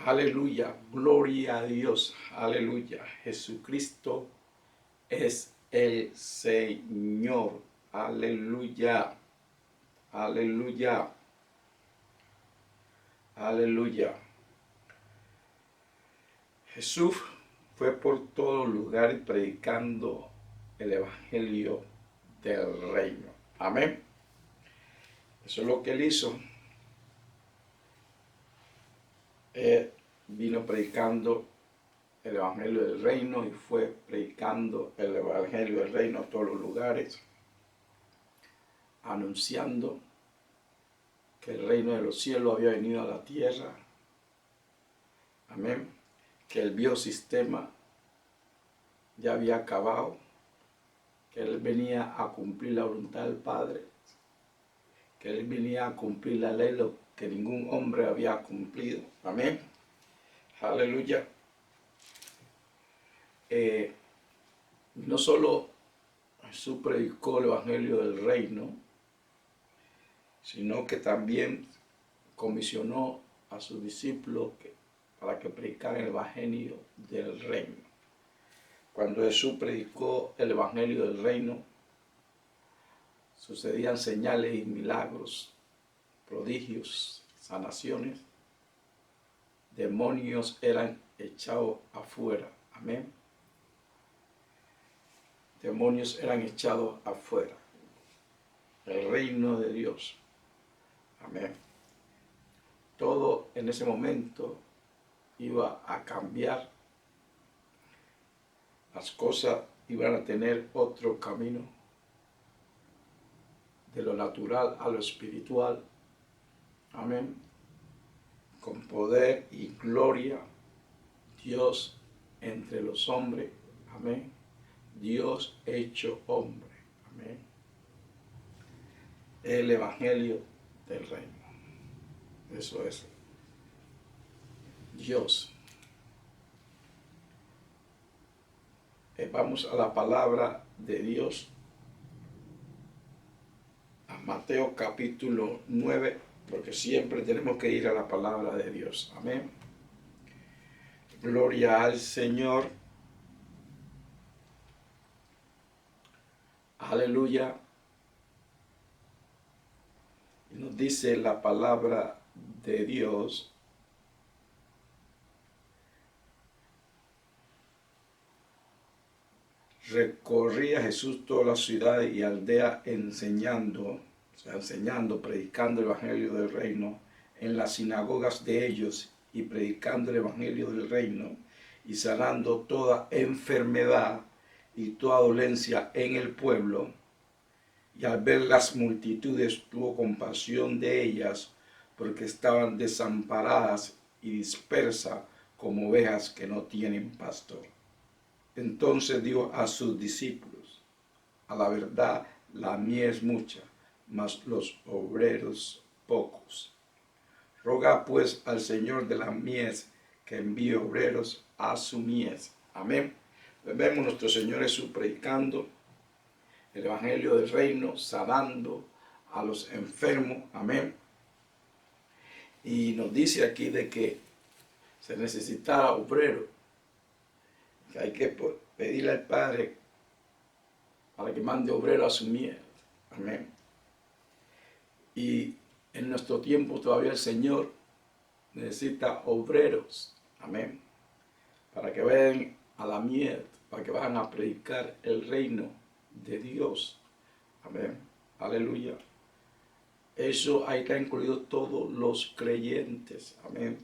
Aleluya, gloria a Dios, aleluya. Jesucristo es el Señor, aleluya, aleluya, aleluya. Jesús fue por todos lugares predicando el evangelio del reino. Amén. Eso es lo que él hizo. Vino predicando el evangelio del reino y fue predicando el evangelio del reino a todos los lugares, anunciando que el reino de los cielos había venido a la tierra. Amén. Que el biosistema ya había acabado, que él venía a cumplir la voluntad del Padre, que él venía a cumplir la ley, lo que ningún hombre había cumplido. Amén. Aleluya. No solo Jesús predicó el evangelio del reino, sino que también comisionó a sus discípulos para que predicaran el evangelio del reino. Cuando Jesús predicó el evangelio del reino, sucedían señales y milagros, prodigios, sanaciones. Demonios eran echados afuera. Amén. Demonios eran echados afuera. El reino de Dios. Amén. Todo en ese momento iba a cambiar. Las cosas iban a tener otro camino. De lo natural a lo espiritual. Amén. Con poder y gloria. Dios entre los hombres. Amén. Dios hecho hombre. Amén. El evangelio del reino. Eso es Dios. Vamos a la palabra de Dios. A Mateo capítulo 9, porque siempre tenemos que ir a la palabra de Dios. Amén. Gloria al Señor. Aleluya. Y nos dice la palabra de Dios. Recorría Jesús todas las ciudades y aldeas enseñando, predicando el evangelio del reino en las sinagogas de ellos y predicando el evangelio del reino y sanando toda enfermedad y toda dolencia en el pueblo. Y al ver las multitudes tuvo compasión de ellas, porque estaban desamparadas y dispersas como ovejas que no tienen pastor. Entonces dijo a sus discípulos: a la verdad la mies es mucha, mas los obreros pocos. Roga pues al Señor de la mies que envíe obreros a su mies. Amén. Vemos nuestro Señor Jesús predicando el evangelio del reino, sanando a los enfermos. Amén. Y nos dice aquí de que se necesitaba obreros, que hay que pedirle al Padre para que mande obreros a su mies. Amén. Y en nuestro tiempo todavía el Señor necesita obreros. Amén. Para que vayan a la mies, para que vayan a predicar el reino de Dios. Amén. Aleluya. Eso ahí está incluido todos los creyentes. Amén.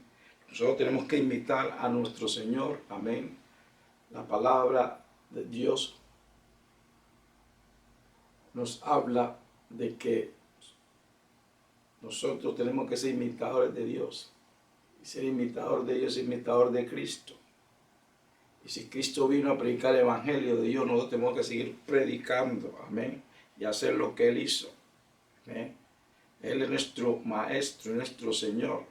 Nosotros tenemos que imitar a nuestro Señor. Amén. La palabra de Dios nos habla de que nosotros tenemos que ser imitadores de Dios. Y ser imitador de Dios es imitador de Cristo. Y si Cristo vino a predicar el evangelio de Dios, nosotros tenemos que seguir predicando. Amén. Y hacer lo que Él hizo. Amén. Él es nuestro maestro, nuestro Señor.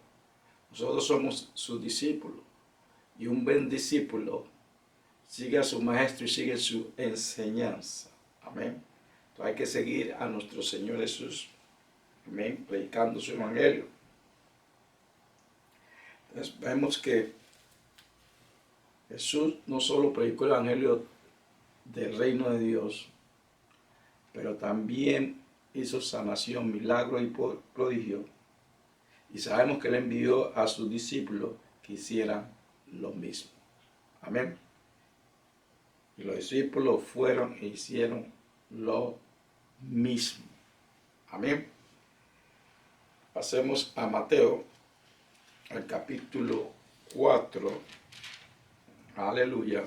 Nosotros somos sus discípulos. Y un buen discípulo sigue a su maestro y sigue su enseñanza. Amén. Entonces hay que seguir a nuestro Señor Jesús. Amén. Predicando su evangelio. Vemos que Jesús no solo predicó el Evangelio del reino de Dios, pero también hizo sanación, milagro y prodigio. Y sabemos que Él envió a sus discípulos que hicieran lo mismo. Amén. Y los discípulos fueron e hicieron lo mismo. Amén. Pasemos a Mateo, al capítulo 4. Aleluya.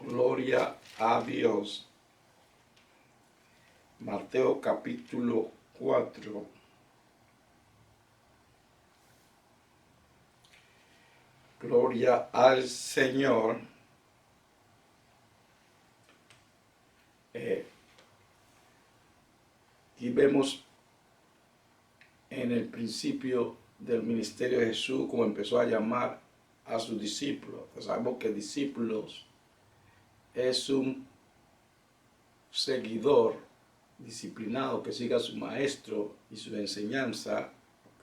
Gloria a Dios. Mateo capítulo 4. Gloria al Señor. Y vemos en el principio del ministerio de Jesús como empezó a llamar a sus discípulos. Pues sabemos que discípulos es un seguidor disciplinado que siga a su maestro y su enseñanza,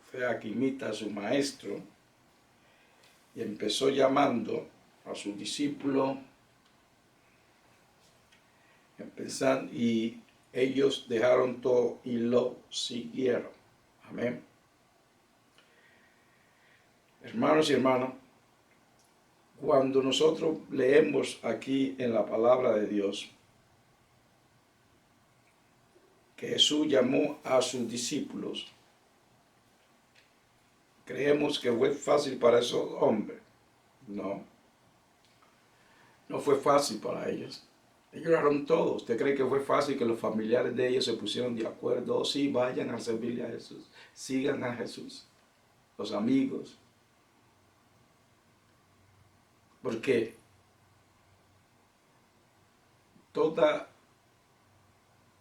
o sea, que imita a su maestro. Y empezó llamando a sus discípulos, y ellos dejaron todo y lo siguieron. Amén. Hermanos y hermanas, cuando nosotros leemos aquí en la palabra de Dios que Jesús llamó a sus discípulos, creemos que fue fácil para esos hombres. No, no fue fácil para ellos. Ellos eran todos. ¿Usted cree que fue fácil que los familiares de ellos se pusieron de acuerdo? Oh, sí, vayan a servirle a Jesús, sigan a Jesús, los amigos. Porque toda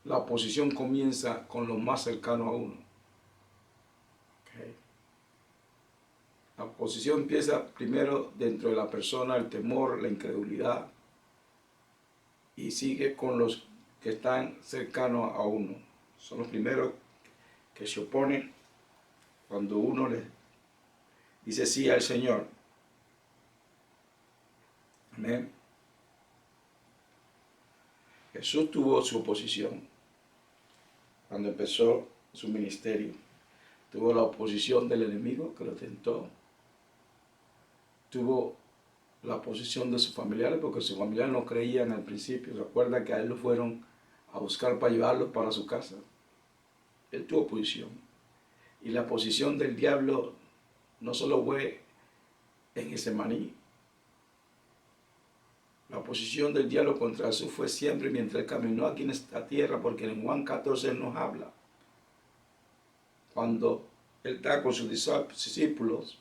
la oposición comienza con los más cercanos a uno. Okay. La oposición empieza primero dentro de la persona, el temor, la incredulidad, y sigue con los que están cercanos a uno. Son los primeros que se oponen cuando uno le dice sí al Señor. Amén. Jesús tuvo su oposición cuando empezó su ministerio. Tuvo la oposición del enemigo que lo tentó. Tuvo la oposición de sus familiares porque sus familiares no creían al principio. ¿Se acuerda que a él lo fueron a buscar para llevarlo para su casa? Él tuvo oposición. Y la oposición del diablo no solo fue en Getsemaní. La oposición del diablo contra Jesús fue siempre mientras él caminó aquí en esta tierra, porque en Juan 14 él nos habla. Cuando él está con sus discípulos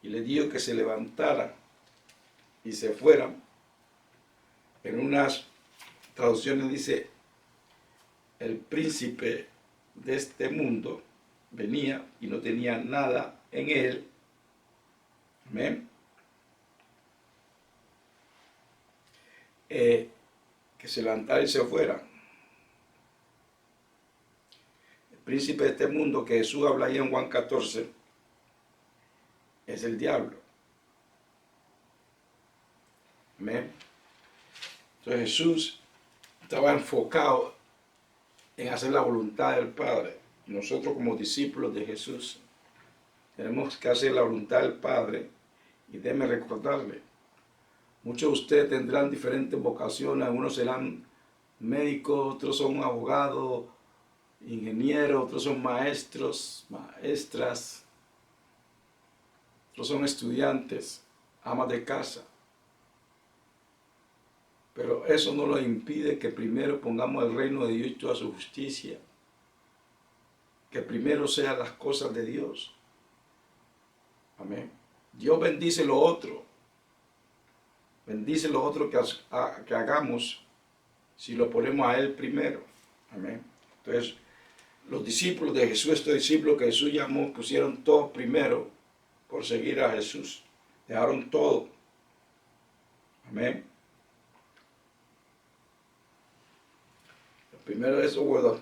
y le dijo que se levantaran y se fueran, en unas traducciones dice, el príncipe de este mundo venía y no tenía nada en él. Amén. Que se levantara y se fuera. El príncipe de este mundo que Jesús habla ahí en Juan 14 es el diablo. Amén. Entonces Jesús estaba enfocado en hacer la voluntad del Padre. Y nosotros como discípulos de Jesús tenemos que hacer la voluntad del Padre. Y déjeme recordarle, muchos de ustedes tendrán diferentes vocaciones, algunos serán médicos, otros son abogados, ingenieros, otros son maestros, maestras, otros son estudiantes, amas de casa. Pero eso no nos impide que primero pongamos el reino de Dios y toda su justicia. Que primero sean las cosas de Dios. Amén. Dios bendice lo otro. Bendice lo otro que hagamos si lo ponemos a Él primero. Amén. Entonces, los discípulos de Jesús, estos discípulos que Jesús llamó, pusieron todo primero por seguir a Jesús. Dejaron todo. Amén. Primero eso, bueno,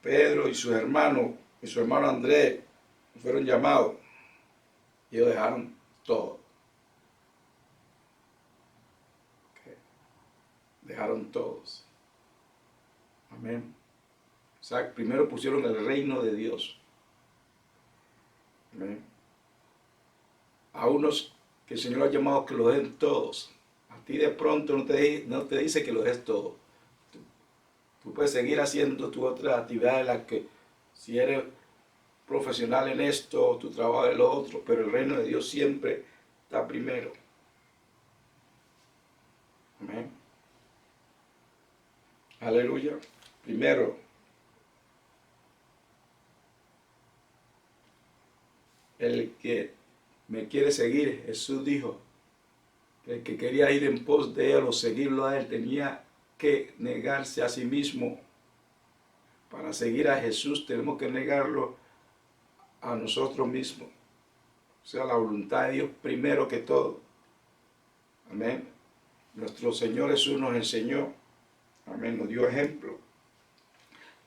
Pedro y su hermano Andrés, fueron llamados, ellos dejaron todo. Dejaron todos. Amén. O sea, primero pusieron el reino de Dios. Amén. A unos que el Señor ha llamado que lo den todos. A ti de pronto no te dice que lo des todo. Tú puedes seguir haciendo tu otra actividad en la que, si eres profesional en esto, tu trabajo en lo otro, pero el reino de Dios siempre está primero. Amén. Aleluya. Primero, el que me quiere seguir, Jesús dijo, que el que quería ir en pos de él o seguirlo a él tenía que negarse a sí mismo. Para seguir a Jesús tenemos que negarlo a nosotros mismos. O sea, la voluntad de Dios primero que todo. Amén. Nuestro Señor Jesús nos enseñó, amén, nos dio ejemplo.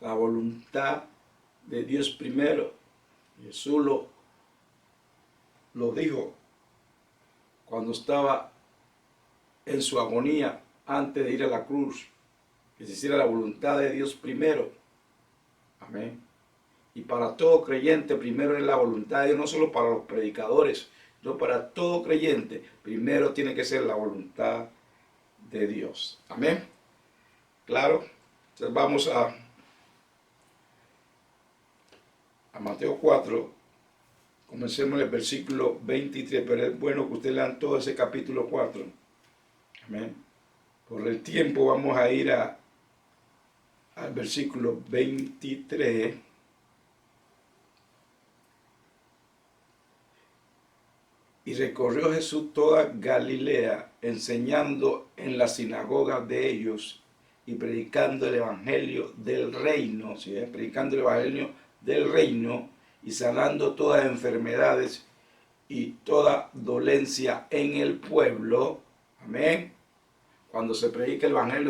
La voluntad de Dios primero. Jesús lo dijo cuando estaba en su agonía antes de ir a la cruz, que se hiciera la voluntad de Dios primero. Amén. Y para todo creyente primero es la voluntad de Dios, no solo para los predicadores, sino para todo creyente primero tiene que ser la voluntad de Dios. Amén. Claro. Entonces vamos a Mateo 4. Comencemos en el versículo 23, pero es bueno que ustedes lean todo ese capítulo 4. Amén. Por el tiempo vamos a ir al versículo 23. Y recorrió Jesús toda Galilea, enseñando en las sinagogas de ellos y predicando el evangelio del reino, ¿sí? Predicando el evangelio del reino y sanando todas enfermedades y toda dolencia en el pueblo. Amén. Cuando se predica el evangelio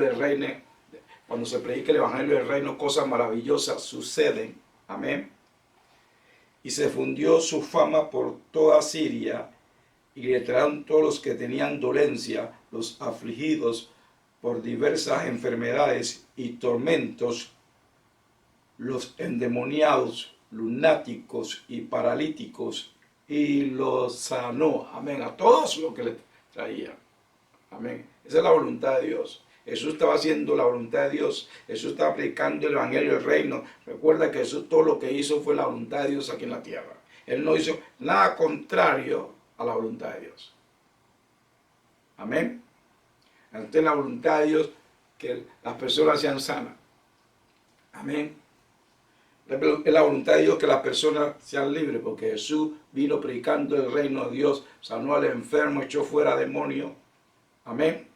del reino, cosas maravillosas suceden. Amén. Y se fundió su fama por toda Siria, y le trajeron todos los que tenían dolencia, los afligidos por diversas enfermedades y tormentos, los endemoniados, lunáticos y paralíticos, y los sanó. Amén. A todos los que le traían. Amén. Esa es la voluntad de Dios. Jesús estaba haciendo la voluntad de Dios. Jesús estaba predicando el evangelio del reino. Recuerda que Jesús todo lo que hizo fue la voluntad de Dios aquí en la tierra. Él no hizo nada contrario a la voluntad de Dios. Amén. Entonces la voluntad de Dios que las personas sean sanas. Amén. Es la voluntad de Dios que las personas sean libres, porque Jesús vino predicando el reino de Dios, sanó al enfermo, echó fuera demonios. Amén.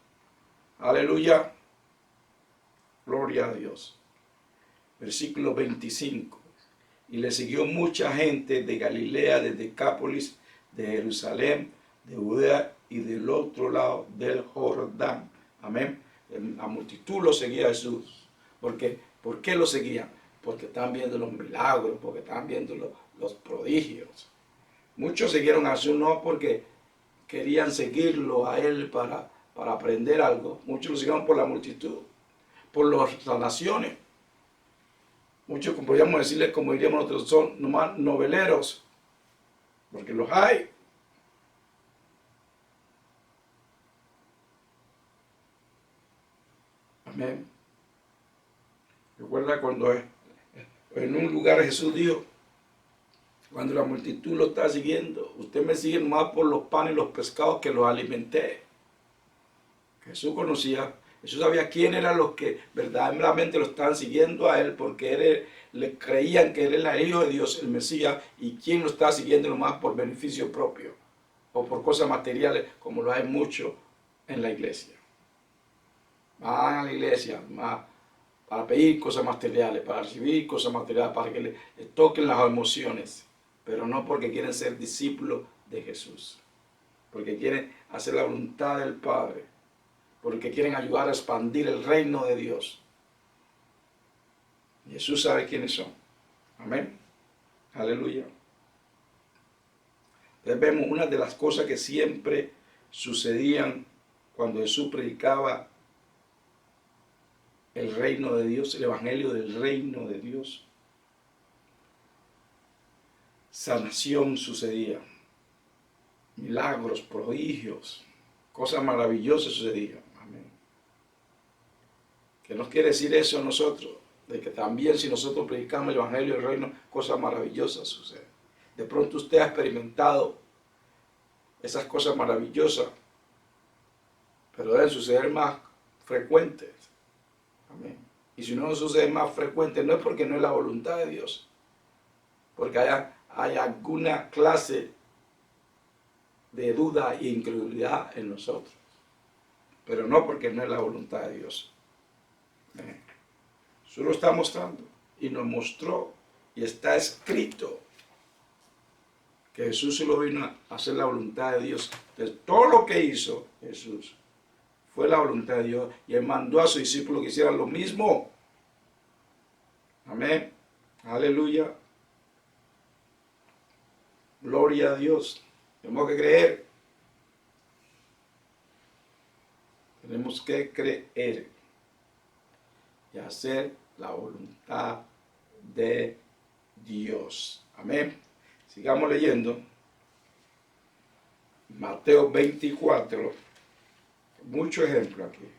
Aleluya. Gloria a Dios. Versículo 25. Y le siguió mucha gente de Galilea, de Decápolis, de Jerusalén, de Judea y del otro lado del Jordán. Amén. La multitud lo seguía a Jesús. ¿Por qué lo seguían? Porque estaban viendo los milagros, porque estaban viendo los prodigios. Muchos siguieron a Jesús no porque querían seguirlo a él para aprender algo. Muchos lo siguieron por la multitud, por las sanaciones. Muchos, podríamos decirles, como diríamos nosotros, son nomás noveleros, porque los hay. Amén. Recuerda cuando en un lugar Jesús dijo, cuando la multitud lo está siguiendo, usted me sigue nomás por los panes y los pescados que los alimenté. Jesús conocía, Jesús sabía quién eran los que verdaderamente lo estaban siguiendo a él, porque le creían que él era el Hijo de Dios, el Mesías, y quién lo estaba siguiendo nomás por beneficio propio o por cosas materiales, como lo hay mucho en la iglesia. Van a la iglesia para pedir cosas materiales, para recibir cosas materiales, para que le toquen las emociones, pero no porque quieren ser discípulos de Jesús, porque quieren hacer la voluntad del Padre, porque quieren ayudar a expandir el reino de Dios. Jesús sabe quiénes son. Amén. Aleluya. Entonces vemos una de las cosas que siempre sucedían cuando Jesús predicaba el reino de Dios, el evangelio del reino de Dios. Sanación sucedía, milagros, prodigios, cosas maravillosas sucedían. Amén. ¿Qué nos quiere decir eso a nosotros? De que también si nosotros predicamos el evangelio del reino, cosas maravillosas suceden. De pronto usted ha experimentado esas cosas maravillosas, pero deben suceder más frecuentes. Amén. Y si no sucede más frecuente, no es porque no es la voluntad de Dios, porque hay alguna clase de duda e incredulidad en nosotros, pero no porque no es la voluntad de Dios. Amén. Eso lo está mostrando y nos mostró y está escrito que Jesús solo vino a hacer la voluntad de Dios. Entonces, todo lo que hizo Jesús fue la voluntad de Dios y Él mandó a sus discípulos que hicieran lo mismo. Amén. Aleluya. Gloria a Dios. Tenemos que creer. Tenemos que creer y hacer la voluntad de Dios. Amén. Sigamos leyendo. Mateo 24. Mucho ejemplo aquí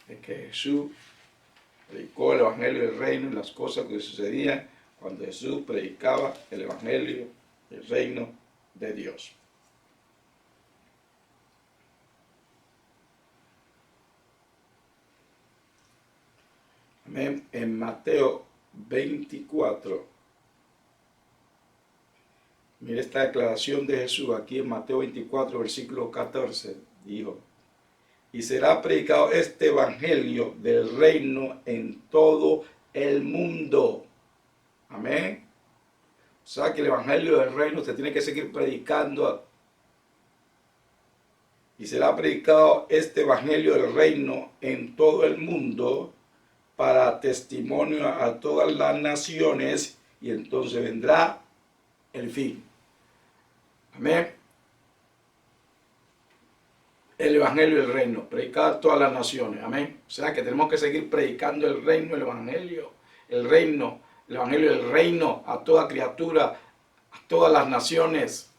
de que Jesús predicó el evangelio del reino y las cosas que sucedían cuando Jesús predicaba el evangelio del reino de Dios. Amén. En Mateo 24, mire esta declaración de Jesús aquí en Mateo 24, versículo 14, dijo: y será predicado este evangelio del reino en todo el mundo. Amén. O sea que el evangelio del reino se tiene que seguir predicando. Y será predicado este evangelio del reino en todo el mundo para testimonio a todas las naciones, y entonces vendrá el fin. Amén. El evangelio del reino, predicar a todas las naciones. Amén. O sea que tenemos que seguir predicando el reino, el evangelio, el reino, el evangelio del reino a toda criatura, a todas las naciones.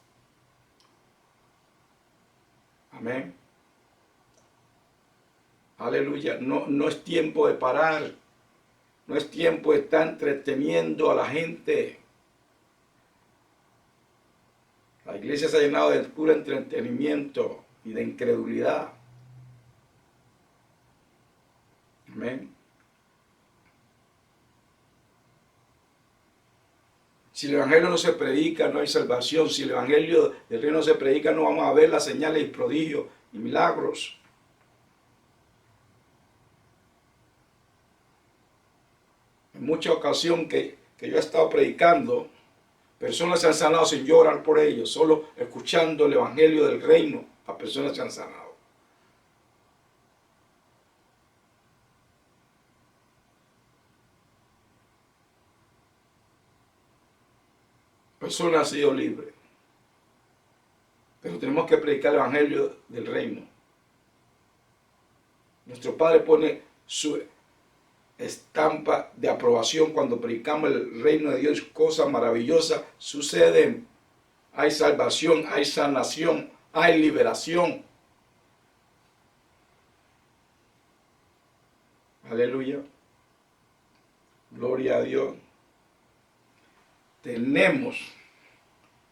Amén. Aleluya. No es tiempo de parar. No es tiempo de estar entreteniendo a la gente. La iglesia se ha llenado de puro entretenimiento y de incredulidad. Amén. Si el evangelio no se predica, no hay salvación. Si el evangelio del reino no se predica, no vamos a ver las señales y prodigios y milagros. En mucha ocasión que yo he estado predicando, personas se han sanado sin llorar por ellos, solo escuchando el evangelio del reino, las personas se han sanado. Personas han sido libres. Pero tenemos que predicar el evangelio del reino. Nuestro Padre pone su estampa de aprobación cuando predicamos el reino de Dios. Cosas maravillosas suceden. Hay salvación, hay sanación, hay liberación. Aleluya. Gloria a Dios. Tenemos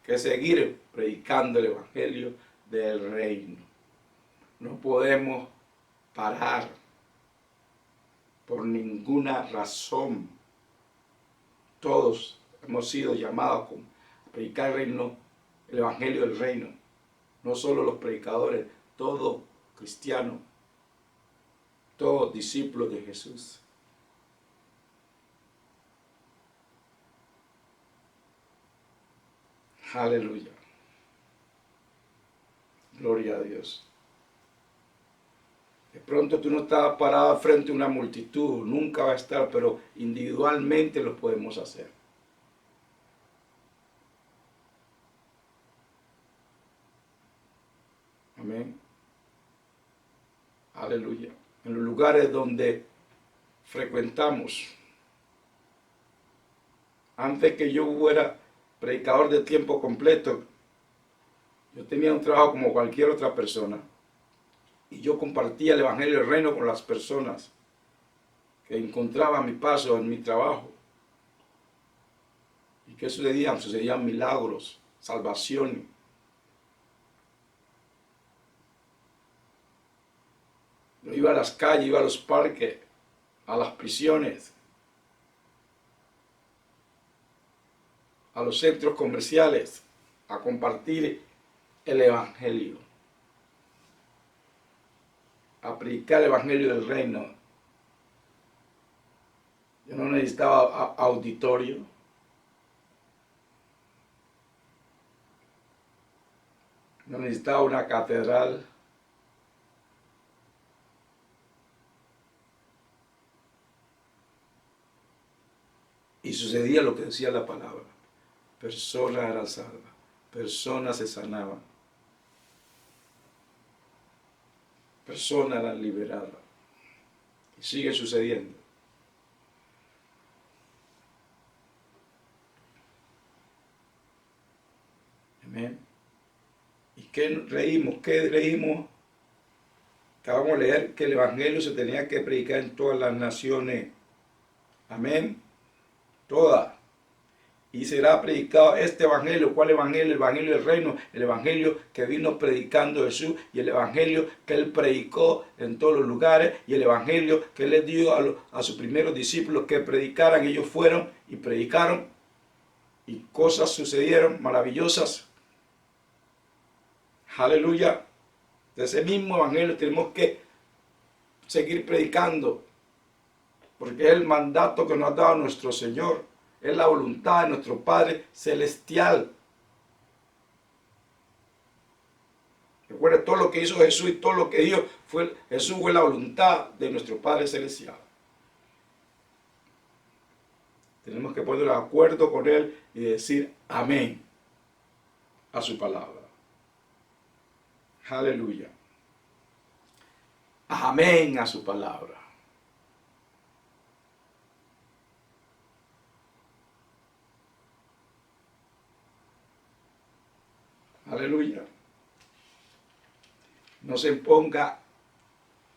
que seguir predicando el evangelio del reino. No podemos parar por ninguna razón. Todos hemos sido llamados a predicar el reino, el evangelio del reino. No solo los predicadores, todo cristiano, todos discípulos de Jesús. Aleluya. Gloria a Dios. De pronto tú no estás parado frente a una multitud, nunca va a estar, pero individualmente lo podemos hacer. Amén. Aleluya. En los lugares donde frecuentamos. Antes que yo fuera predicador de tiempo completo, yo tenía un trabajo como cualquier otra persona. Y yo compartía el Evangelio del Reino con las personas que encontraba a mi paso en mi trabajo. ¿Y qué sucedían? Sucedían milagros, salvación. Yo iba a las calles, iba a los parques, a las prisiones, a los centros comerciales, a compartir el Evangelio, a predicar el Evangelio del Reino. Yo no necesitaba auditorio. No necesitaba una catedral. Y sucedía lo que decía la palabra. Personas eran salvas, personas se sanaban, personas eran liberadas. Y sigue sucediendo. Amén. ¿Y qué leímos? ¿Qué leímos? Acabamos de leer que el Evangelio se tenía que predicar en todas las naciones. Amén. Todas. Y será predicado este Evangelio. ¿Cuál Evangelio? El Evangelio del Reino. El Evangelio que vino predicando Jesús. Y el Evangelio que Él predicó en todos los lugares. Y el Evangelio que Él les dio a sus primeros discípulos que predicaran. Ellos fueron y predicaron. Y cosas sucedieron maravillosas. Aleluya. De ese mismo Evangelio tenemos que seguir predicando. Porque es el mandato que nos ha dado nuestro Señor. Es la voluntad de nuestro Padre Celestial. Recuerda, todo lo que hizo Jesús y todo lo que dio, Jesús fue la voluntad de nuestro Padre Celestial. Tenemos que ponernos de acuerdo con Él y decir amén a su palabra. Aleluya. Amén a su palabra. Aleluya. No se ponga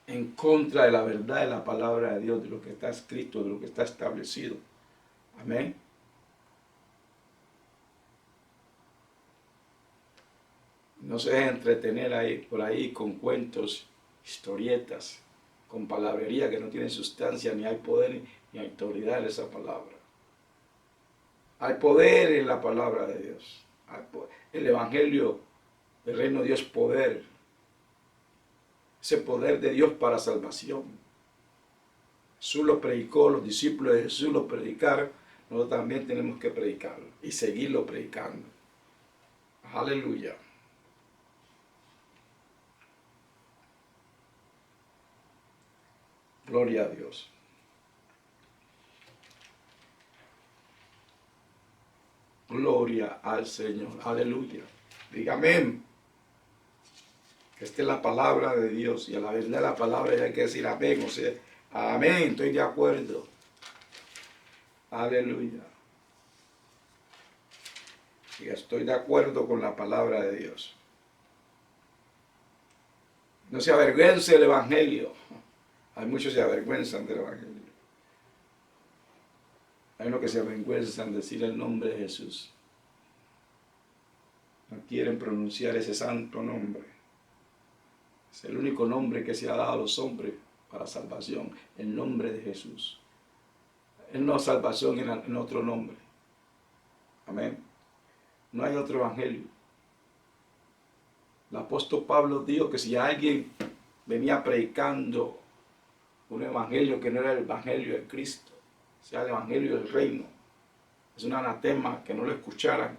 en contra de la verdad de la palabra de Dios, de lo que está escrito, de lo que está establecido. Amén. No se deje entretener ahí, por ahí con cuentos, historietas, con palabrería que no tienen sustancia, ni hay poder ni autoridad en esa palabra. Hay poder en la palabra de Dios. El Evangelio del Reino de Dios es poder. Ese poder de Dios para salvación. Jesús lo predicó, los discípulos de Jesús lo predicaron. Nosotros también tenemos que predicarlo y seguirlo predicando. Aleluya. Gloria a Dios. Gloria al Señor. Aleluya. Dígame. Esta es la palabra de Dios. Y a la verdad de la palabra hay que decir amén. O sea, amén. Estoy de acuerdo. Aleluya. Y estoy de acuerdo con la palabra de Dios. No se avergüence el Evangelio. Hay muchos que se avergüenzan del Evangelio. Hay unos que se avergüenzan de decir el nombre de Jesús. No quieren pronunciar ese santo nombre. Es el único nombre que se ha dado a los hombres para salvación. El nombre de Jesús. Él no es salvación en otro nombre. Amén. No hay otro evangelio. El apóstol Pablo dijo que si alguien venía predicando un evangelio que no era el evangelio de Cristo, sea el evangelio del reino, es un anatema que no lo escucharan.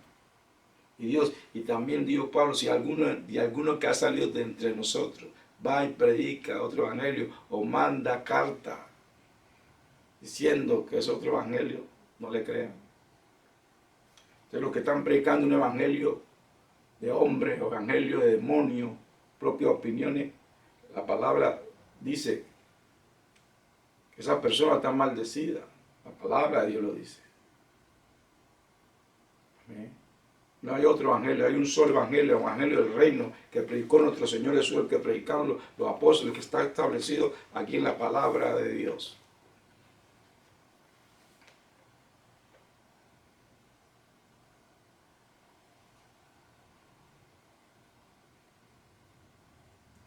Y también dijo Pablo, si alguno que ha salido de entre nosotros va y predica otro evangelio o manda carta diciendo que es otro evangelio, no le crean. Entonces los que están predicando un evangelio de hombres, evangelio de demonios, propias opiniones, la palabra dice que esa persona está maldecida. La palabra de Dios lo dice. Amén. No hay otro evangelio, hay un solo evangelio, el evangelio del reino que predicó nuestro Señor Jesús, el que predicaron los apóstoles, que está establecido aquí en la palabra de Dios.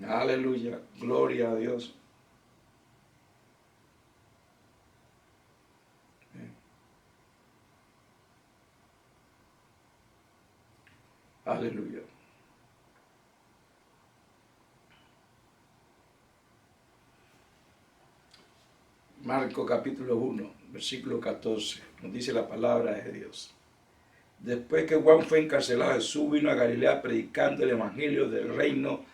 Aleluya, gloria a Dios. Aleluya. Marcos capítulo 1, versículo 14, nos dice la palabra de Dios. Después que Juan fue encarcelado, Jesús vino a Galilea predicando el evangelio del reino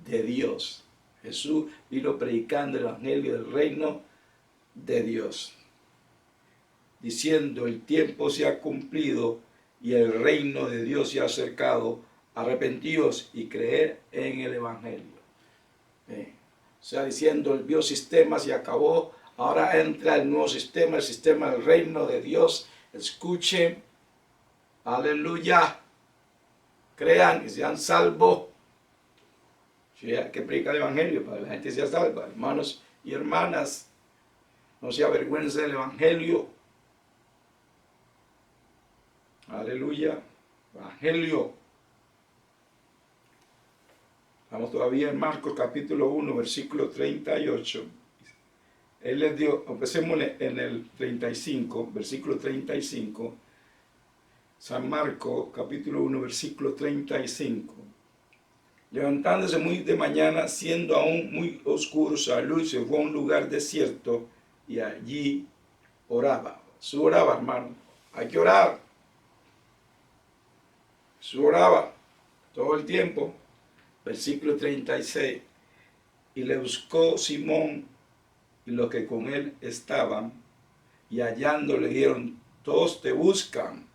de Dios. Jesús vino predicando el evangelio del reino de Dios, diciendo: el tiempo se ha cumplido y el reino de Dios se ha acercado, arrepentíos y creed en el evangelio. O sea, diciendo, el viejo sistema se acabó, ahora entra el nuevo sistema, el sistema del reino de Dios. Escuchen, aleluya, crean y sean salvos. Sí, hay que predicar el evangelio para que la gente sea salva, hermanos y hermanas. No se avergüencen del evangelio. Aleluya, evangelio. Estamos todavía en Marcos capítulo 1, versículo 38. Él les dio, empecemos en el 35, versículo 35. San Marcos capítulo 1, versículo 35. Levantándose muy de mañana, siendo aún muy oscuro, salió y se fue a un lugar desierto y allí oraba. Jesús oraba, hermano. Hay que orar. Jesús oraba todo el tiempo. Versículo 36. Y le buscó Simón y los que con él estaban, y hallando le dijeron: todos te buscan.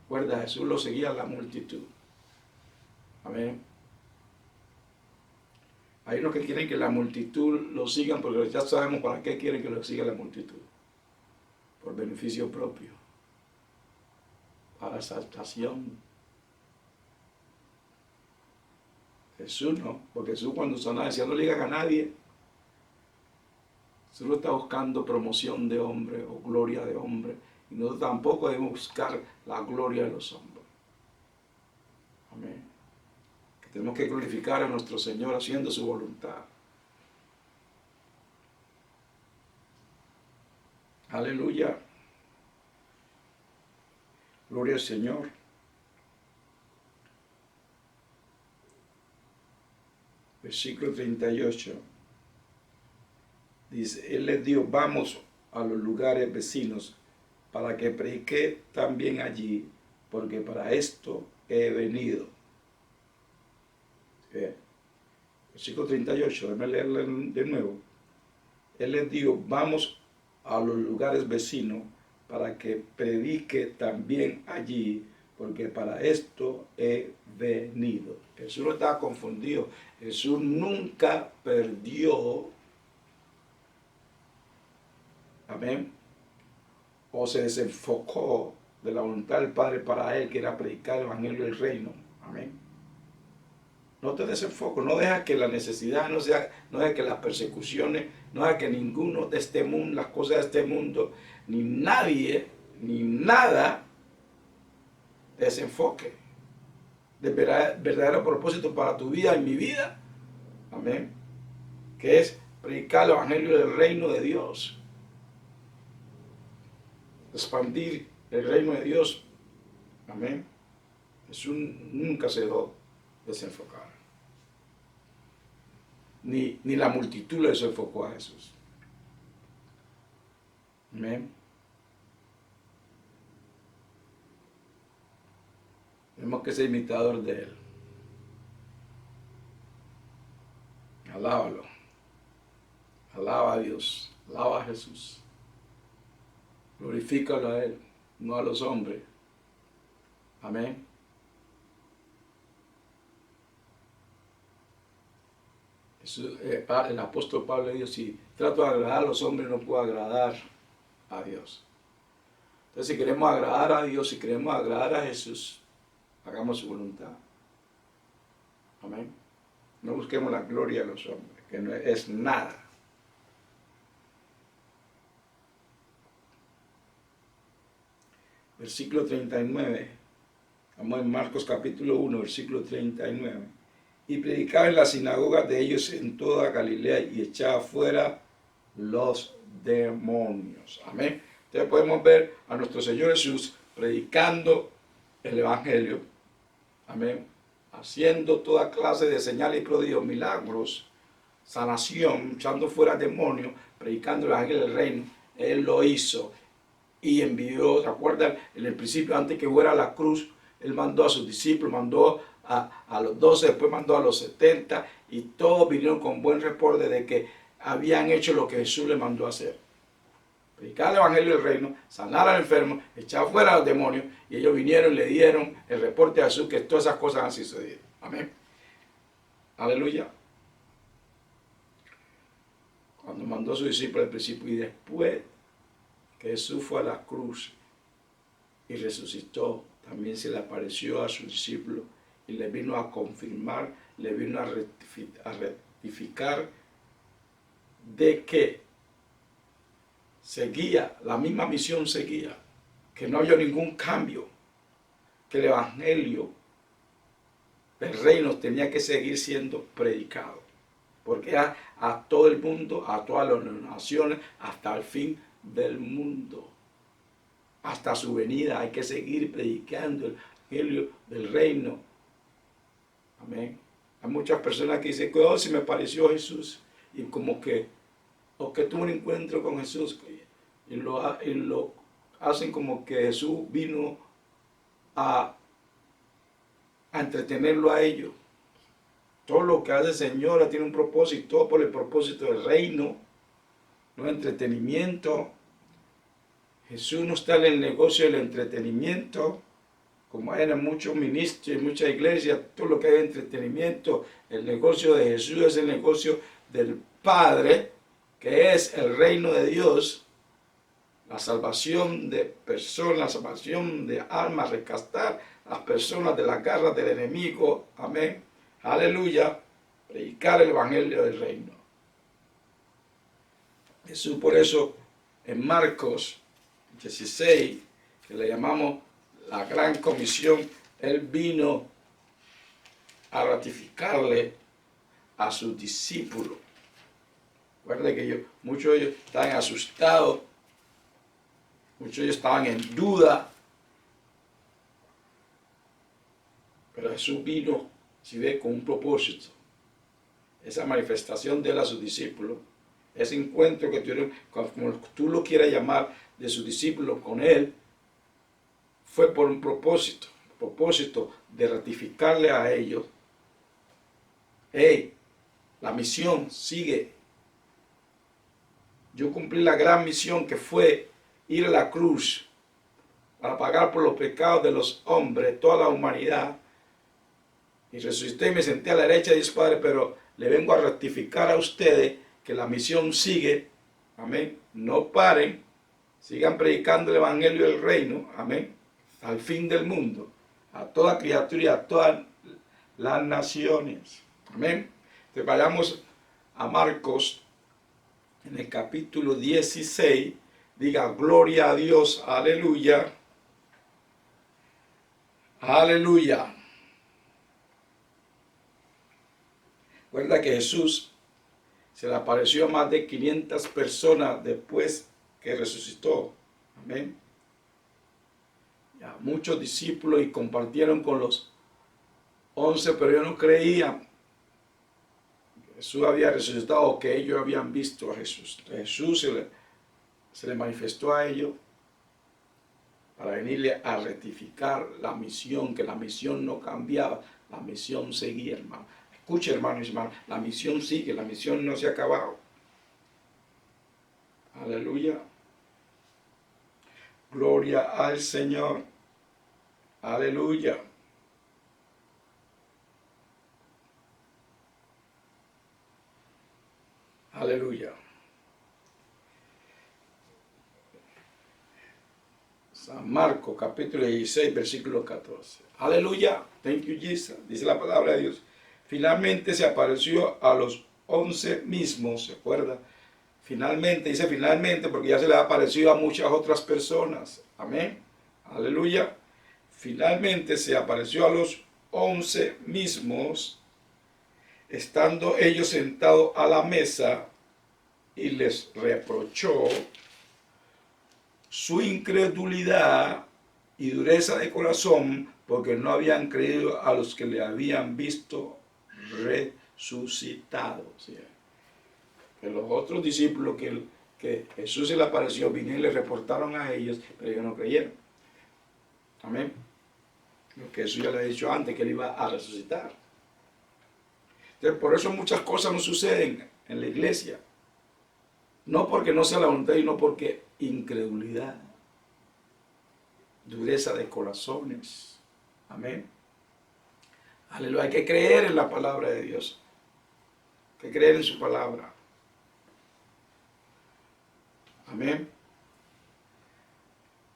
Recuerda, Jesús lo seguía a la multitud. Amén. Hay unos que quieren que la multitud lo sigan, porque ya sabemos para qué quieren que lo siga la multitud. Por beneficio propio. Para exaltación. Jesús no, porque Jesús cuando sonaba decía: no le digan a nadie. Jesús no está buscando promoción de hombre o gloria de hombre. Y nosotros tampoco debemos buscar la gloria de los hombres. Amén. Que tenemos que glorificar a nuestro Señor haciendo su voluntad. Aleluya. Gloria al Señor. Versículo 38. Dice, Él les dijo: vamos a los lugares vecinos para que predique también allí, porque para esto he venido. Versículo 38, déjame leerlo de nuevo. Él les dijo: vamos a los lugares vecinos para que predique también allí, porque para esto he venido. Jesús no estaba confundido. Jesús nunca perdió, amén, o se desenfocó de la voluntad del Padre para él, que era predicar el evangelio del reino. Amén. No te desenfoques, no deja que la necesidad, no deja que las persecuciones, no deja que ninguno de este mundo, las cosas de este mundo, ni nadie, ni nada te desenfoque del verdadero propósito para tu vida y mi vida. Amén. Que es predicar el evangelio del reino de Dios. Expandir el reino de Dios. Amén. Jesús nunca se dejó desenfocar. Ni la multitud le desenfocó a Jesús. Amén. Tenemos que ser imitador de Él. Alábalo. Alaba a Dios. Alaba a Jesús. Glorifícalo a Él, no a los hombres. Amén. El apóstol Pablo dijo, si trato de agradar a los hombres no puedo agradar a Dios. Entonces si queremos agradar a Dios, si queremos agradar a Jesús, hagamos su voluntad. Amén. No busquemos la gloria de los hombres, que no es nada. Versículo 39. Vamos en Marcos capítulo 1, versículo 39. Y predicaba en las sinagogas de ellos en toda Galilea y echaba fuera los demonios. Amén. Entonces podemos ver a nuestro Señor Jesús predicando el Evangelio. Amén. Haciendo toda clase de señales y prodigios, milagros, sanación, echando fuera demonios, predicando el Evangelio del reino. Él lo hizo y envió, ¿se acuerdan? En el principio, antes que fuera a la cruz, Él mandó a sus discípulos, mandó a los 12, después mandó a los 70, y todos vinieron con buen reporte de que habían hecho lo que Jesús les mandó a hacer. Predicar el Evangelio del reino, sanar al enfermo, echar fuera a los demonios, y ellos vinieron y le dieron el reporte a Jesús que todas esas cosas han sucedido. Amén. Aleluya. Cuando mandó a sus discípulos al principio y después que Jesús fue a la cruz y resucitó, también se le apareció a sus discípulos y le vino a confirmar, le vino a rectificar de que seguía, la misma misión seguía, que no había ningún cambio, que el Evangelio del reino tenía que seguir siendo predicado, porque a todo el mundo, a todas las naciones, hasta el fin del mundo, hasta su venida, hay que seguir predicando el Evangelio del reino. Amén. Hay muchas personas que dicen que oh, si me pareció Jesús, y como que, o que tuvo un encuentro con Jesús, y lo hacen como que Jesús vino a entretenerlo a ellos. Todo lo que hace el Señor tiene un propósito, todo por el propósito del reino, no entretenimiento. Jesús no está en el negocio del entretenimiento, como hay en muchos ministros y muchas iglesias, todo lo que hay de entretenimiento. El negocio de Jesús es el negocio del Padre, que es el reino de Dios, la salvación de personas, la salvación de almas, rescatar a las personas de las garras del enemigo. Amén. Aleluya. Predicar el Evangelio del reino. Jesús, por eso, en Marcos 16, que le llamamos la gran comisión, Él vino a ratificarle a sus discípulos. Recuerden que muchos de ellos estaban asustados, muchos de ellos estaban en duda, pero Jesús vino, si ve, con un propósito. Esa manifestación de él a sus discípulos, ese encuentro que tuvieron, como tú lo quieras llamar, de sus discípulos con él, fue por un propósito de ratificarle a ellos. Hey, la misión sigue. Yo cumplí la gran misión que fue ir a la cruz para pagar por los pecados de los hombres, toda la humanidad. Y resucité y me senté a la derecha de Dios Padre, pero le vengo a ratificar a ustedes que la misión sigue. Amén. No paren, sigan predicando el Evangelio del reino. Amén. Al fin del mundo, a toda criatura y a todas las naciones. Amén. Entonces vayamos a Marcos en el capítulo 16. Diga gloria a Dios. Aleluya. Aleluya. Recuerda que Jesús se le apareció a más de 500 personas después que resucitó. Amén. Ya, muchos discípulos y compartieron con los 11, pero ellos no creían que Jesús había resucitado o que ellos habían visto a Jesús. Entonces Jesús se le manifestó a ellos para venirle a rectificar la misión, que la misión no cambiaba, la misión seguía, hermano. Escuche, hermanos y hermanas, la misión sigue, la misión no se ha acabado. Aleluya. Gloria al Señor. Aleluya. Aleluya. San Marcos, capítulo 16, versículo 14. Aleluya. Thank you, Jesus. Dice la palabra de Dios. Finalmente se apareció a los 11 mismos, ¿se acuerda? Finalmente, dice finalmente porque ya se le ha aparecido a muchas otras personas. Amén. Aleluya. Finalmente se apareció a los 11 mismos, estando ellos sentados a la mesa, y les reprochó su incredulidad y dureza de corazón, porque no habían creído a los que le habían visto resucitado. O sea, que los otros discípulos que Jesús se le apareció, vinieron y le reportaron a ellos, pero ellos no creyeron. Amén. Lo que Jesús ya le ha dicho antes, que él iba a resucitar. Entonces, por eso muchas cosas no suceden en la iglesia. No porque no sea la voluntad, sino porque incredulidad, dureza de corazones. Amén. Aleluya. Hay que creer en la palabra de Dios. Hay que creer en su palabra. Amén.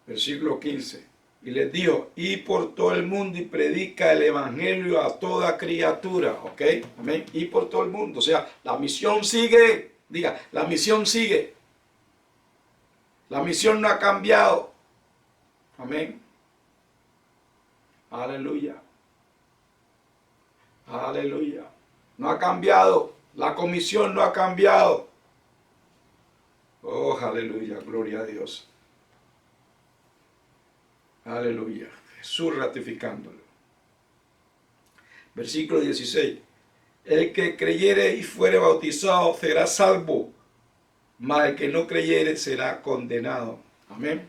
Versículo 15. Y les dijo, y por todo el mundo y predica el evangelio a toda criatura. ¿Ok? Amén. Y por todo el mundo. O sea, la misión sigue. Diga, la misión sigue. La misión no ha cambiado. Amén. Aleluya. Aleluya. No ha cambiado. La comisión no ha cambiado. Oh, aleluya. Gloria a Dios. Aleluya. Jesús ratificándolo. Versículo 16. El que creyere y fuere bautizado será salvo, mas el que no creyere será condenado. Amén.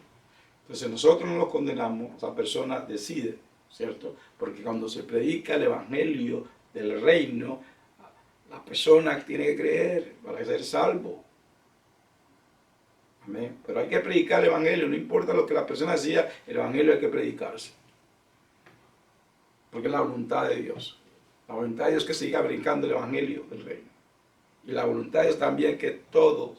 Entonces nosotros no lo condenamos, esa persona decide, ¿cierto? Porque cuando se predica el evangelio del reino, la persona tiene que creer para ser salvo. Amén. Pero hay que predicar el evangelio, no importa lo que la persona decía, el evangelio hay que predicarse. Porque es la voluntad de Dios. La voluntad de Dios es que siga brincando el evangelio del reino. Y la voluntad de Dios también es que todos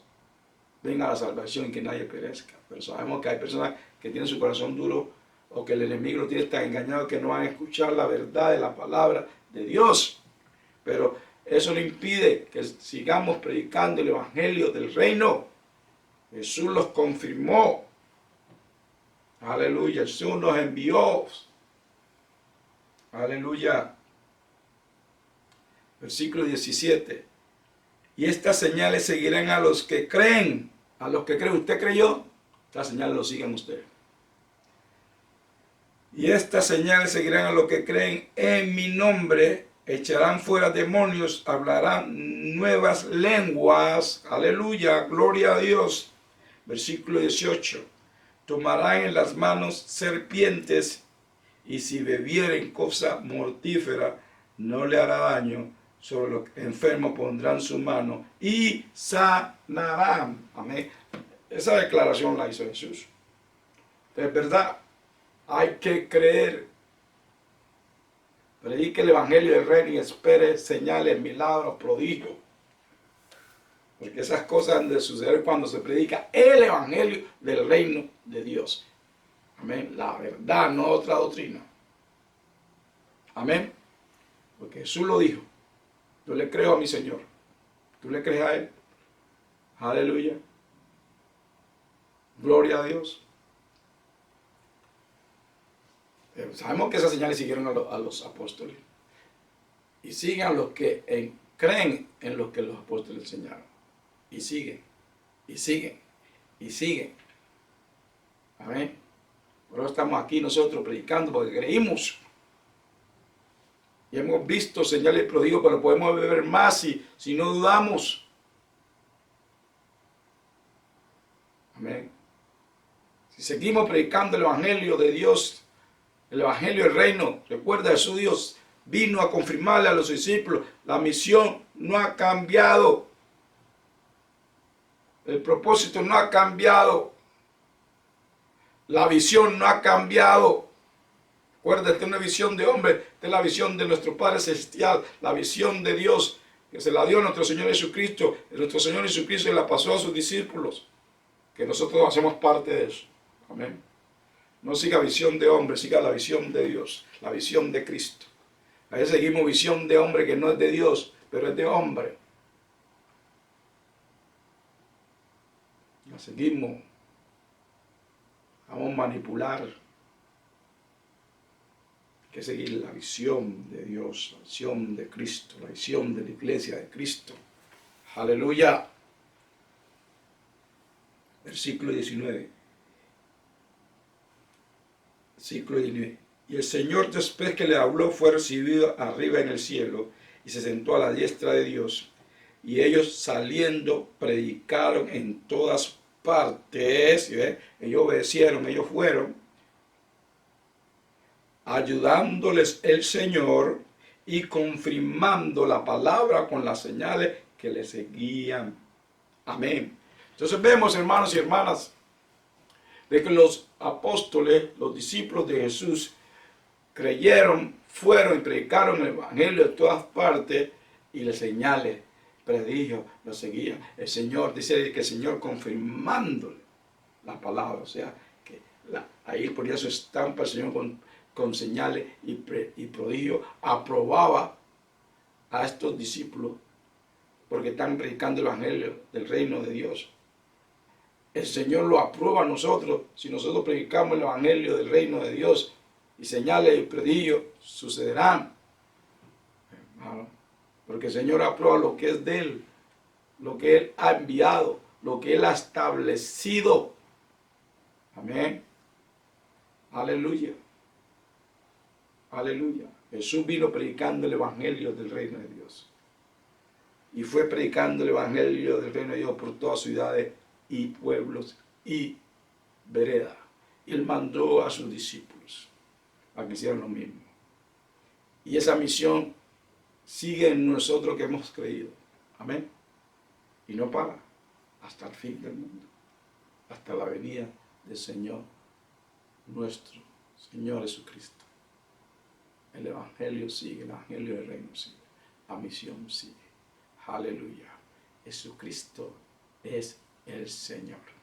vengan a la salvación y que nadie perezca. Pero sabemos que hay personas que tienen su corazón duro o que el enemigo lo tiene tan engañado que no van a escuchar la verdad de la palabra de Dios. Pero eso no impide que sigamos predicando el evangelio del reino. Jesús los confirmó. Aleluya. Jesús nos envió. Aleluya. Versículo 17. Y estas señales seguirán a los que creen. A los que creen. ¿Usted creyó? Estas señales lo siguen ustedes. Y estas señales seguirán a los que creen en mi nombre. Echarán fuera demonios. Hablarán nuevas lenguas. Aleluya. Gloria a Dios. Versículo 18. Tomarán en las manos serpientes. Y si bebieren cosa mortífera, no le hará daño. Sobre los enfermos pondrán su mano y sanarán. Amén. Esa declaración la hizo Jesús. De verdad, hay que creer. Predique el evangelio del reino y espere señales, milagros, prodigios. Porque esas cosas han de suceder cuando se predica el evangelio del reino de Dios. Amén. La verdad, no otra doctrina. Amén. Porque Jesús lo dijo. Yo le creo a mi Señor. ¿Tú le crees a Él? Aleluya. Gloria a Dios. Pero sabemos que esas señales siguieron a los apóstoles. Y siguen a los que creen en lo que los apóstoles enseñaron. Y siguen. Y siguen. Y siguen. Amén. Por eso estamos aquí nosotros predicando porque creímos. Y hemos visto señales y prodigios, pero podemos ver más si no dudamos. Amén. Si seguimos predicando el evangelio de Dios, el evangelio del reino, recuerda, Jesús Dios vino a confirmarle a los discípulos, la misión no ha cambiado. El propósito no ha cambiado. La visión no ha cambiado. Acuérdate, una visión de hombre, esta es la visión de nuestro Padre Celestial, la visión de Dios. que se la dio a nuestro Señor Jesucristo. Y nuestro Señor Jesucristo la pasó a sus discípulos, que nosotros hacemos parte de eso. Amén. No siga visión de hombre, siga la visión de Dios, la visión de Cristo. A veces seguimos visión de hombre que no es de Dios, pero es de hombre. La seguimos. Vamos a manipular. Hay que seguir la visión de Dios, la visión de Cristo, la visión de la iglesia de Cristo. Aleluya. Versículo 19. Versículo 19. Y el Señor, después que le habló, fue recibido arriba en el cielo y se sentó a la diestra de Dios. Y ellos saliendo predicaron en todas partes. Ellos obedecieron, ellos fueron, ayudándoles el Señor y confirmando la palabra con las señales que le seguían. Amén. Entonces vemos, hermanos y hermanas, de que los apóstoles, los discípulos de Jesús, creyeron, fueron y predicaron el evangelio de todas partes, y las señales, predijo, lo seguían. El Señor, dice que el Señor confirmándole la palabra, o sea, que ahí ponía su estampa el Señor con señales y prodigio, aprobaba a estos discípulos porque están predicando el evangelio del reino de Dios. El Señor lo aprueba a nosotros si nosotros predicamos el evangelio del reino de Dios, y señales y prodigios sucederán. Porque el Señor aprueba lo que es de Él, lo que Él ha enviado, lo que Él ha establecido. Amén. Aleluya. Aleluya. Jesús vino predicando el evangelio del reino de Dios. Y fue predicando el evangelio del reino de Dios por todas ciudades y pueblos y veredas. Y Él mandó a sus discípulos a que hicieran lo mismo. Y esa misión sigue en nosotros que hemos creído. Amén. Y no para hasta el fin del mundo, hasta la venida del Señor, nuestro Señor Jesucristo. El evangelio sigue, el evangelio del reino sigue, la misión sigue. Aleluya. Jesucristo es el Señor.